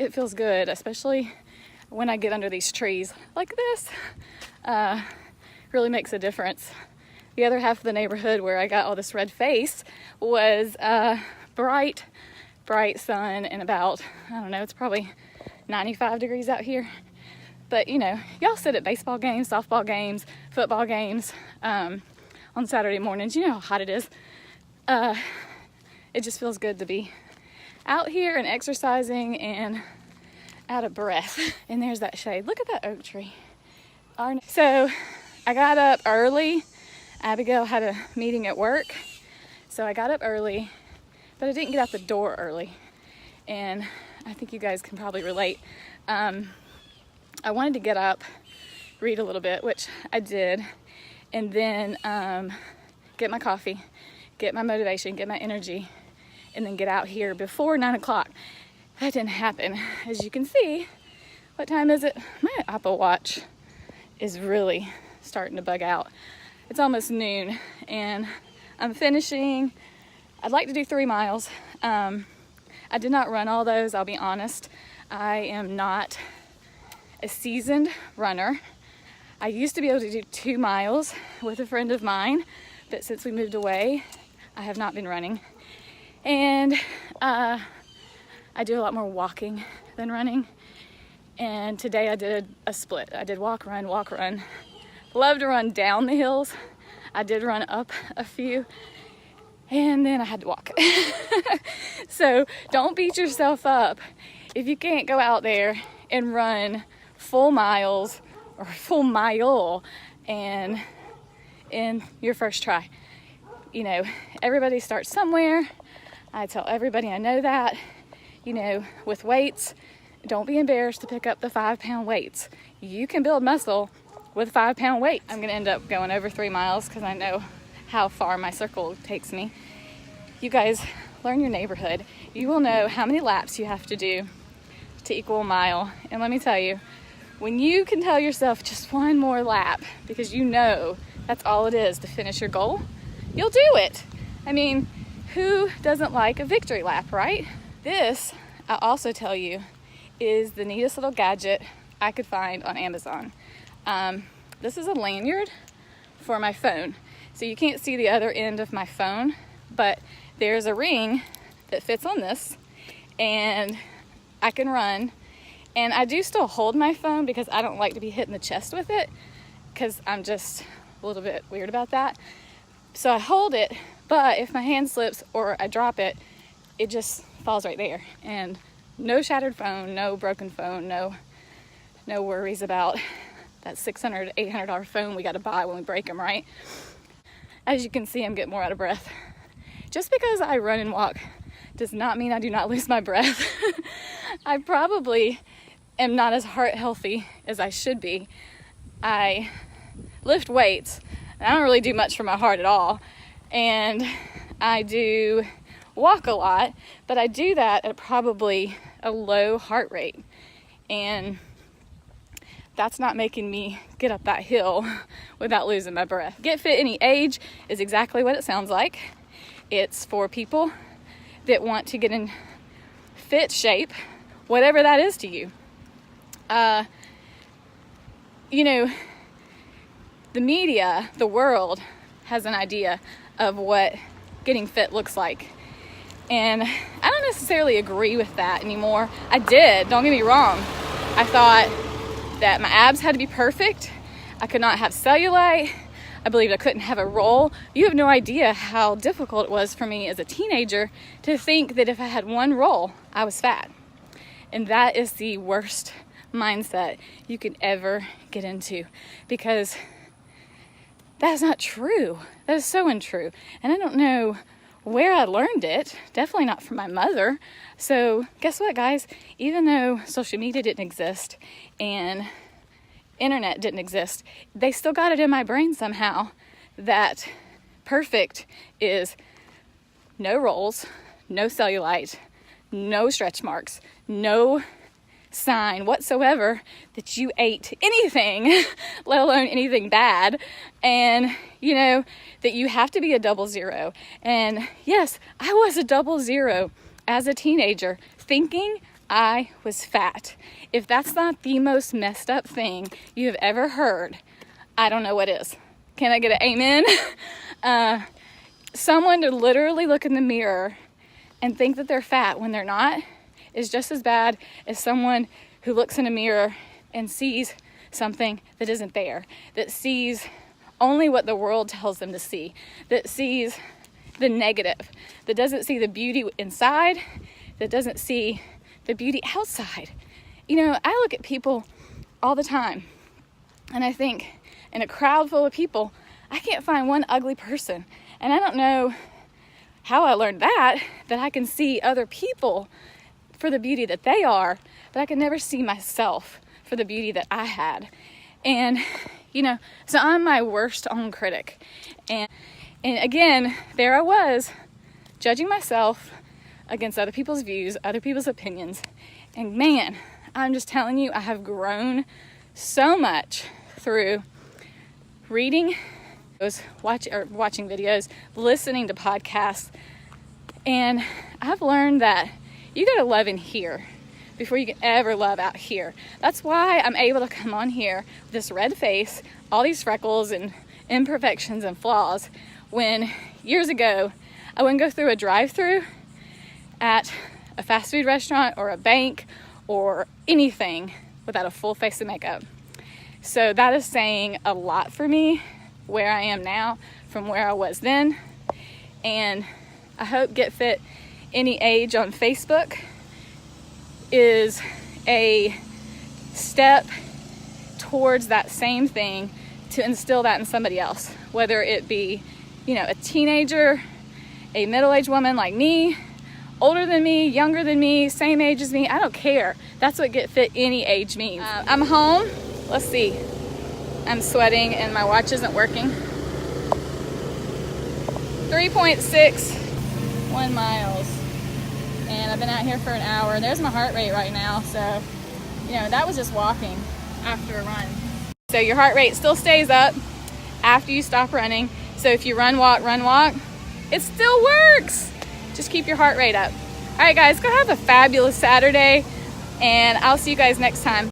it feels good, especially when I get under these trees like this. Really makes a difference. The other half of the neighborhood where I got all this red face was bright sun and about, I don't know, it's probably 95 degrees out here. But you know, y'all sit at baseball games, softball games, football games on Saturday mornings. You know how hot it is. It just feels good to be out here and exercising and out of breath. And there's that shade. Look at that oak tree. So I got up early. Abigail had a meeting at work, so I got up early, but I didn't get out the door early. And I think you guys can probably relate. I wanted to get up, read a little bit, which I did, and then get my coffee, get my motivation, get my energy, and then get out here before 9 o'clock. That didn't happen. As you can see, what time is it? My Apple Watch is really starting to bug out. It's almost noon, and I'm finishing. I'd like to do 3 miles. I did not run all those, I'll be honest. I am not a seasoned runner. I used to be able to do 2 miles with a friend of mine, but since we moved away, I have not been running. And I do a lot more walking than running. And today I did a split. I did walk, run, walk, run. Love to run down the hills. I did run up a few, and then I had to walk. So don't beat yourself up if you can't go out there and run full miles or full mile and in your first try. You know, everybody starts somewhere. I tell everybody I know that. You know, with weights, don't be embarrassed to pick up the 5-pound weights. You can build muscle with 5-pound weight. I'm gonna end up going over 3 miles because I know how far my circle takes me. You guys learn your neighborhood. You will know how many laps you have to do to equal a mile. And let me tell you, when you can tell yourself just 1 more lap, because you know that's all it is to finish your goal, you'll do it. I mean, who doesn't like a victory lap, right? This, I'll also tell you, is the neatest little gadget I could find on Amazon. This is a lanyard for my phone. So you can't see the other end of my phone, but there's a ring that fits on this, and I can run. And I do still hold my phone because I don't like to be hit in the chest with it, because I'm just a little bit weird about that. So I hold it, but if my hand slips or I drop it, it just falls right there. And no shattered phone, no broken phone, no worries about that $600, $800 phone we got to buy when we break them, right? As you can see, I'm getting more out of breath. Just because I run and walk does not mean I do not lose my breath. I probably am not as heart healthy as I should be. I lift weights, and I don't really do much for my heart at all. And I do walk a lot, but I do that at probably a low heart rate. And that's not making me get up that hill without losing my breath. Get Fit Any Age is exactly what it sounds like. It's for people that want to get in fit shape, whatever that is to you. You know, the media, the world has an idea of what getting fit looks like. And I don't necessarily agree with that anymore. I did, don't get me wrong. I thought that my abs had to be perfect. I could not have cellulite. I believed I couldn't have a roll. You have no idea how difficult it was for me as a teenager to think that if I had 1 roll, I was fat. And that is the worst mindset you could ever get into, because that's not true. That is so untrue. And I don't know where I learned it. Definitely not from my mother. So guess what, guys? Even though social media didn't exist and internet didn't exist, they still got it in my brain somehow that perfect is no rolls, no cellulite, no stretch marks, no sign whatsoever that you ate anything, let alone anything bad, and you know that you have to be a 00. And yes, I was a 00 as a teenager, thinking I was fat. If that's not the most messed up thing you have ever heard, I don't know what is. Can I get an amen? Someone to literally look in the mirror and think that they're fat when they're not is just as bad as someone who looks in a mirror and sees something that isn't there, that sees only what the world tells them to see, that sees the negative, that doesn't see the beauty inside, that doesn't see the beauty outside. You know, I look at people all the time and I think, in a crowd full of people, I can't find one ugly person. And I don't know how I learned that I can see other people for the beauty that they are, but I can never see myself for the beauty that I had. And, you know, so I'm my worst own critic. And again, there I was, judging myself against other people's views, other people's opinions. And man, I'm just telling you, I have grown so much through reading, watching videos, listening to podcasts. And I've learned that you gotta love in here before you can ever love out here. That's why I'm able to come on here with this red face, all these freckles and imperfections and flaws, when years ago I wouldn't go through a drive-through at a fast food restaurant or a bank or anything without a full face of makeup. So that is saying a lot for me, where I am now from where I was then. And I hope Get Fit Any Age on Facebook is a step towards that same thing, to instill that in somebody else, whether it be, you know, a teenager, a middle-aged woman like me, older than me, younger than me, same age as me, I don't care. That's what Get Fit Any Age means. I'm home. Let's see. I'm sweating and my watch isn't working. 3.61 miles. And I've been out here for an hour. There's my heart rate right now. So, you know, that was just walking after a run. So your heart rate still stays up after you stop running. So if you run, walk, it still works. Just keep your heart rate up. All right, guys, go have a fabulous Saturday, and I'll see you guys next time.